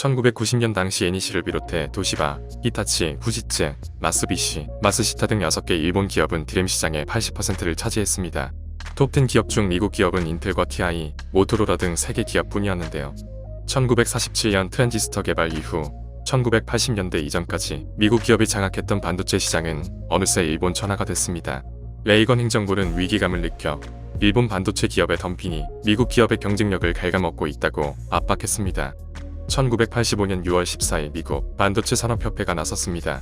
1990년 당시 애니시를 비롯해 도시바, 히타치, 후지츠, 마쓰비시, 마쓰시타 등 6개 일본 기업은 DRAM 시장의 80%를 차지했습니다. 톱10 기업 중 미국 기업은 인텔과 TI, 모토로라 등 3개 기업뿐이었는데요. 1947년 트랜지스터 개발 이후 1980년대 이전까지 미국 기업이 장악했던 반도체 시장은 어느새 일본 천하가 됐습니다. 레이건 행정부는 위기감을 느껴 일본 반도체 기업의 덤핑이 미국 기업의 경쟁력을 갉아먹고 있다고 압박했습니다. 1985년 6월 14일 미국 반도체 산업협회가 나섰습니다.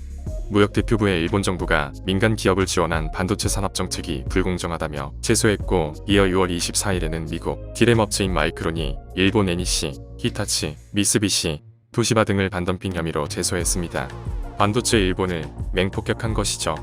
무역대표부의 일본 정부가 민간 기업을 지원한 반도체 산업 정책이 불공정하다며 제소했고, 이어 6월 24일에는 미국 DRAM 업체인 마이크론이 일본 애니시, 히타치, 미쓰비시, 도시바 등을 반덤핑 혐의로 제소했습니다. 반도체 일본을 맹폭격한 것이죠.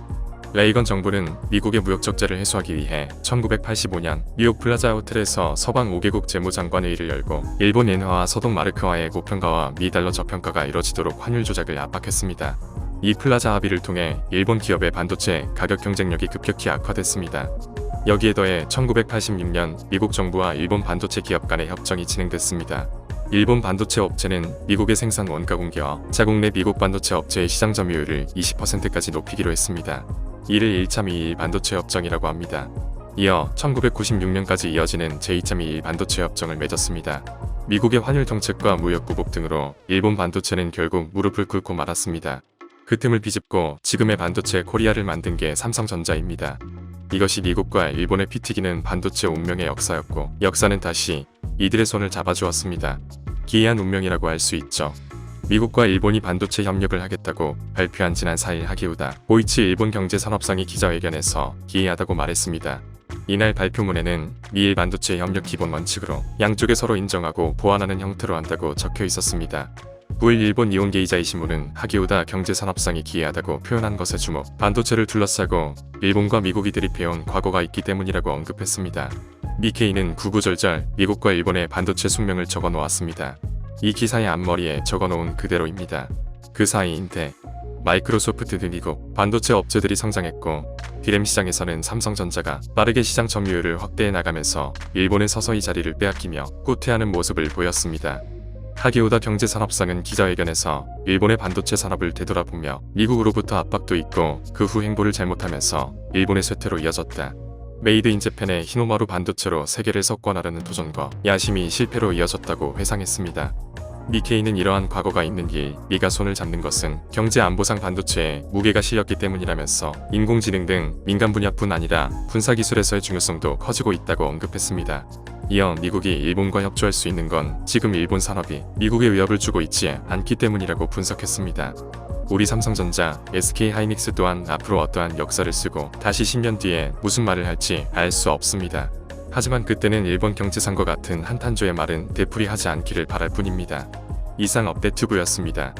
레이건 정부는 미국의 무역 적자를 해소하기 위해 1985년 뉴욕 플라자 호텔에서 서방 5개국 재무장관회의를 열고 일본 엔화와 서독 마르크화의 고평가와 미달러 저평가가 이뤄지도록 환율 조작을 압박했습니다. 이 플라자 합의를 통해 일본 기업의 반도체 가격 경쟁력이 급격히 악화됐습니다. 여기에 더해 1986년 미국 정부와 일본 반도체 기업 간의 협정이 진행됐습니다. 일본 반도체 업체는 미국의 생산 원가 공개와 자국 내 미국 반도체 업체의 시장 점유율을 20%까지 높이기로 했습니다. 이를 1.21 반도체 협정이라고 합니다. 이어 1996년까지 이어지는 제2.21 반도체 협정을 맺었습니다. 미국의 환율 정책과 무역 보복 등으로 일본 반도체는 결국 무릎을 꿇고 말았습니다. 그 틈을 비집고 지금의 반도체 코리아를 만든 게 삼성전자입니다. 이것이 미국과 일본의 피 튀기는 반도체 운명의 역사였고, 역사는 다시 이들의 손을 잡아주었습니다. 기이한 운명이라고 할 수 있죠. 미국과 일본이 반도체 협력을 하겠다고 발표한 지난 4일 하기우다 고이치 일본 경제산업상이 기자회견에서 기이하다고 말했습니다. 이날 발표문에는 미일 반도체 협력 기본 원칙으로 양쪽에 서로 인정하고 보완하는 형태로 한다고 적혀 있었습니다. 9일 일본 니혼게이자이 신문은 하기우다 경제산업상이 기이하다고 표현한 것에 주목, 반도체를 둘러싸고 일본과 미국이 대립해온 과거가 있기 때문이라고 언급했습니다. 니케이는 구구절절 미국과 일본의 반도체 숙명을 적어 놓았습니다. 이 기사의 앞머리에 적어놓은 그대로입니다. 그 사이 인텔, 마이크로소프트 등 미국 반도체 업체들이 성장했고, DRAM 시장에서는 삼성전자가 빠르게 시장 점유율을 확대해 나가면서 일본은 서서히 자리를 빼앗기며 후퇴하는 모습을 보였습니다. 하기우다 경제산업상은 기자회견에서 일본의 반도체 산업을 되돌아보며 미국으로부터 압박도 있고 그 후 행보를 잘못하면서 일본의 쇠퇴로 이어졌다. 메이드 인 재팬의 히노마루 반도체로 세계를 석권하려는 도전과 야심이 실패로 이어졌다고 회상했습니다. 니케이는 이러한 과거가 있는 길 미가 손을 잡는 것은 경제 안보상 반도체에 무게가 실렸기 때문이라면서 인공지능 등 민간 분야뿐 아니라 군사기술에서의 중요성도 커지고 있다고 언급했습니다. 이어 미국이 일본과 협조할 수 있는 건 지금 일본 산업이 미국에 위협을 주고 있지 않기 때문이라고 분석했습니다. 우리 삼성전자, SK하이닉스 또한 앞으로 어떠한 역사를 쓰고 다시 10년 뒤에 무슨 말을 할지 알 수 없습니다. 하지만 그때는 일본 경제상과 같은 한탄조의 말은 되풀이하지 않기를 바랄 뿐입니다. 이상 업데이트부였습니다.